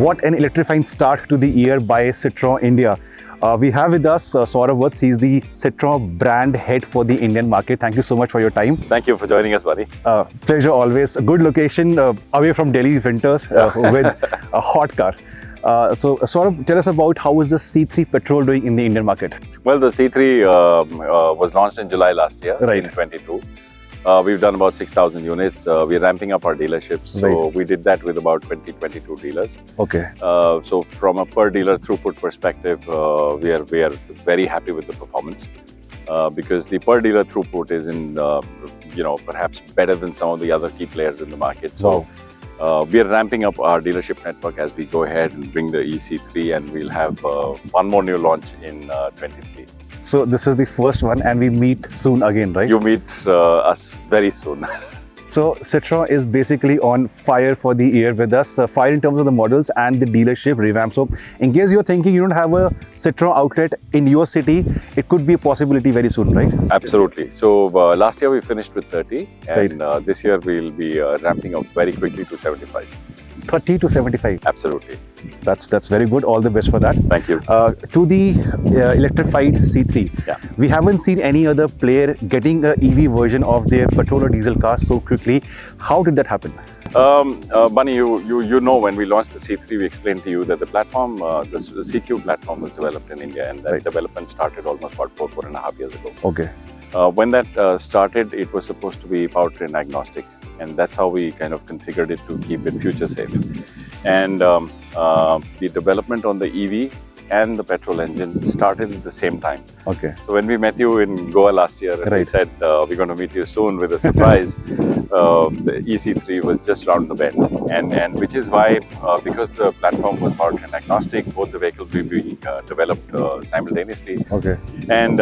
What an electrifying start to the year by Citroën India. We have with us Saurabh Vatsa. He's the Citroën Brand Head for the Indian market. Thank you so much for your time. Thank you for joining us, buddy. Pleasure always. A good location away from Delhi's winters with a hot car. So Saurabh, tell us about how is the C3 petrol doing in the Indian market? Well, the C3 was launched in July last year, Right. in 22. We've done about 6,000 units. We're ramping up our dealerships. So Right. we did that with about 22 dealers. Okay. So from a per dealer throughput perspective, we are very happy with the performance because the per dealer throughput is perhaps better than some of the other key players in the market. So we are ramping up our dealership network as we go ahead and bring the e-C3, and we'll have one more new launch in 23. So this is the first one and we meet soon again, right? You meet us very soon. So Citroën is basically on fire for the year with us, fire in terms of the models and the dealership revamp. So in case you're thinking you don't have a Citroën outlet in your city, it could be a possibility very soon, right? Absolutely. So last year we finished with 30 and this year we'll be ramping up very quickly to 75. 30 to 75. Absolutely. That's very good. All the best for that. Thank you. To the electrified C3, Yeah. we haven't seen any other player getting an EV version of their petrol or diesel car so quickly. How did that happen? Bunny, you know when we launched the C3, we explained to you that the platform, the CQ platform was developed in India, and that development started almost about four and a half years ago. Okay. When that started, it was supposed to be powertrain agnostic, and that's how we kind of configured it to keep it future safe. And the development on the EV and the petrol engine started at the same time. Okay. So when we met you in Goa last year, and we said we're going to meet you soon with a surprise, the e-C3 was just round the bend, and which is why, because the platform was powertrain agnostic, both the vehicles will be developed simultaneously. Okay. And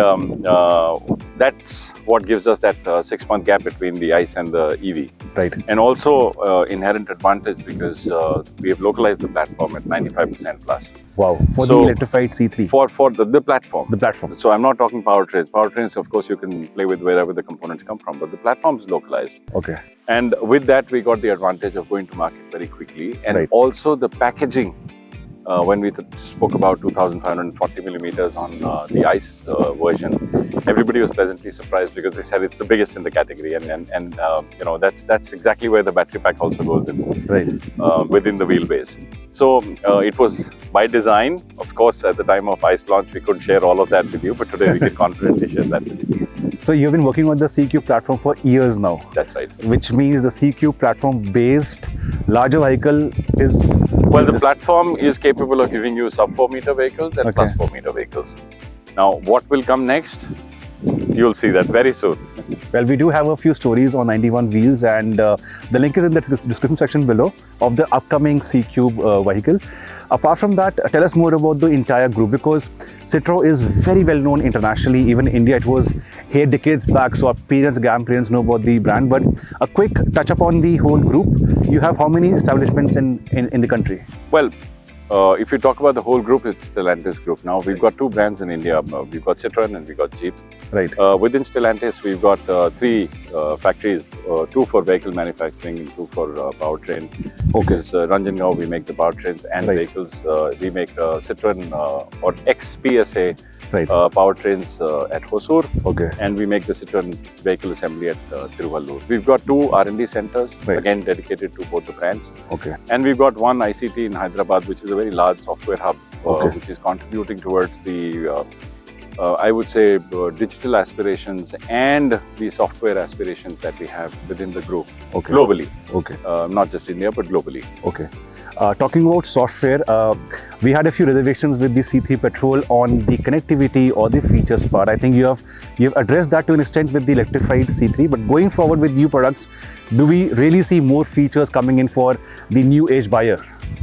that's what gives us that 6-month gap between the ICE and the EV. Right. And also inherent advantage because we have localized the platform at 95% plus. Wow. For the electrified C3. For the platform. The platform. So I'm not talking powertrains. Powertrains, of course, you can play with wherever the components come from, but the platform is localized. Okay. And with that, we got the advantage of going to market very quickly. And also the packaging, when we spoke about 2,540 millimeters on the ICE version, everybody was pleasantly surprised because they said it's the biggest in the category, and that's exactly where the battery pack also goes in, within the wheelbase. So it was by design. Of course, at the time of ICE launch, we couldn't share all of that with you, but today we can confidently share that with you. So you've been working on the CQ platform for years now. That's right. Which means the CQ platform based larger vehicle is... Well, the platform is capable of giving you sub 4 meter vehicles and plus 4 meter vehicles. Now, what will come next? You'll see that very soon. Well, we do have a few stories on 91 wheels, and the link is in the description section below of the upcoming CQ vehicle. Apart from that, tell us more about the entire group, because Citroën is very well known internationally. Even in India, it was here decades back, so our parents, grandparents know about the brand. But a quick touch up on the whole group. You have how many establishments in the country? Well, if you talk about the whole group, it's Stellantis group. Now, we've got 2 brands in India. We've got Citroën and we've got Jeep. Right. Within Stellantis, we've got 3 factories, 2 for vehicle manufacturing and 2 for powertrain. Because Ranjangaon, we make the powertrains and vehicles. We make Citroën or ex-PSA powertrains at Hosur. Okay. And we make the Citroën vehicle assembly at Tiruvallur. We've got 2 R&D centers, again dedicated to both the brands. Okay. And we've got 1 ICT in Hyderabad, which is a very large software hub, which is contributing towards the, I would say, digital aspirations and the software aspirations that we have within the group globally. Okay. Not just India, but globally. Okay. Talking about software, we had a few reservations with the C3 Petrol on the connectivity or the features part. I think you have addressed that to an extent with the electrified C3, but going forward with new products, do we really see more features coming in for the new age buyer?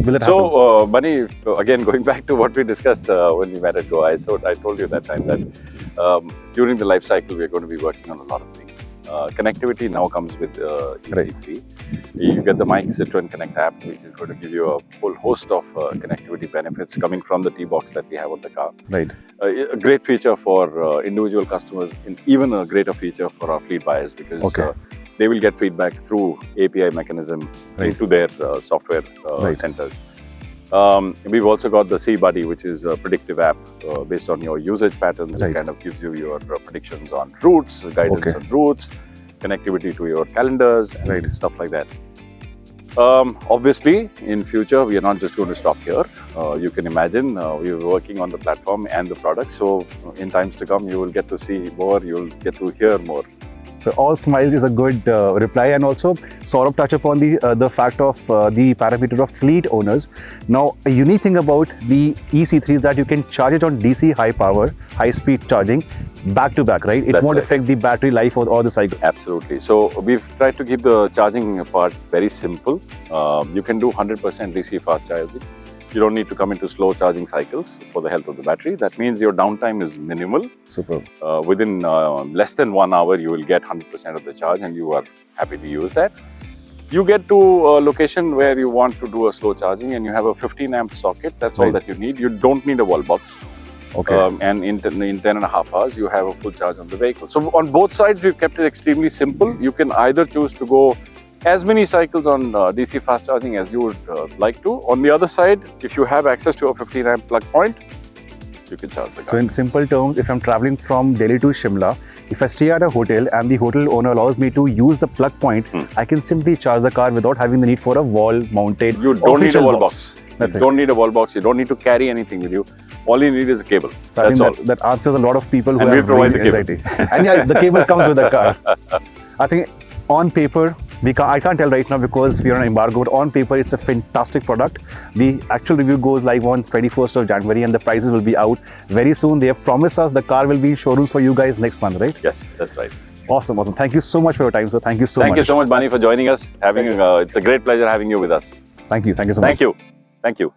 Will it happen? Bunny, again, going back to what we discussed when we met at Goa, I told you that time that during the life cycle, we're going to be working on a lot of things. Connectivity now comes with e-C3. You get the My Citroen Connect app, which is going to give you a whole host of connectivity benefits coming from the T-Box that we have on the car. Right. A great feature for individual customers, and even a greater feature for our fleet buyers, because they will get feedback through API mechanism into their software centers. We've also got the C Buddy, which is a predictive app based on your usage patterns. Right. It kind of gives you your predictions on routes, guidance on routes, connectivity to your calendars, and stuff like that. Obviously, in future, we are not just going to stop here. You can imagine we are working on the platform and the product. So in times to come, you will get to see more, you will get to hear more. So all smiles is a good reply, and also Saurabh touched upon the fact of the parameter of fleet owners. Now, a unique thing about the e-C3 is that you can charge it on DC high power, high speed charging, back to back, right? It won't affect the battery life or the cycle. Absolutely. So we've tried to keep the charging part very simple. You can do 100% DC fast charging. You don't need to come into slow charging cycles for the health of the battery. That means your downtime is minimal. Superb. Within less than 1 hour, you will get 100% of the charge and you are happy to use that. You get to a location where you want to do a slow charging and you have a 15 amp socket. That's all that you need. You don't need a wall box. Okay. And in 10.5 hours, you have a full charge on the vehicle. So on both sides, we've kept it extremely simple. You can either choose to go as many cycles on DC fast charging as you would like to. On the other side, if you have access to a 15 amp plug point, you can charge the car. So in simple terms, if I'm traveling from Delhi to Shimla, if I stay at a hotel and the hotel owner allows me to use the plug point, I can simply charge the car without having the need for a wall mounted. You don't need a wall box. That's you don't need a wall box. You don't need to carry anything with you. All you need is a cable. So that's I all. think that answers a lot of people who and have provide the anxiety. And yeah, the cable comes with the car. I think on paper, I can't tell right now because we are on embargo, but on paper, it's a fantastic product. The actual review goes live on 21st of January and the prices will be out very soon. They have promised us the car will be in showrooms for you guys next month, right? Yes, that's right. Awesome, awesome. Thank you so much for your time, sir. Thank you so much. Thank you so much, Bunny, for joining us. It's a great pleasure having you with us. Thank you. Thank you so much. Thank you. Thank you.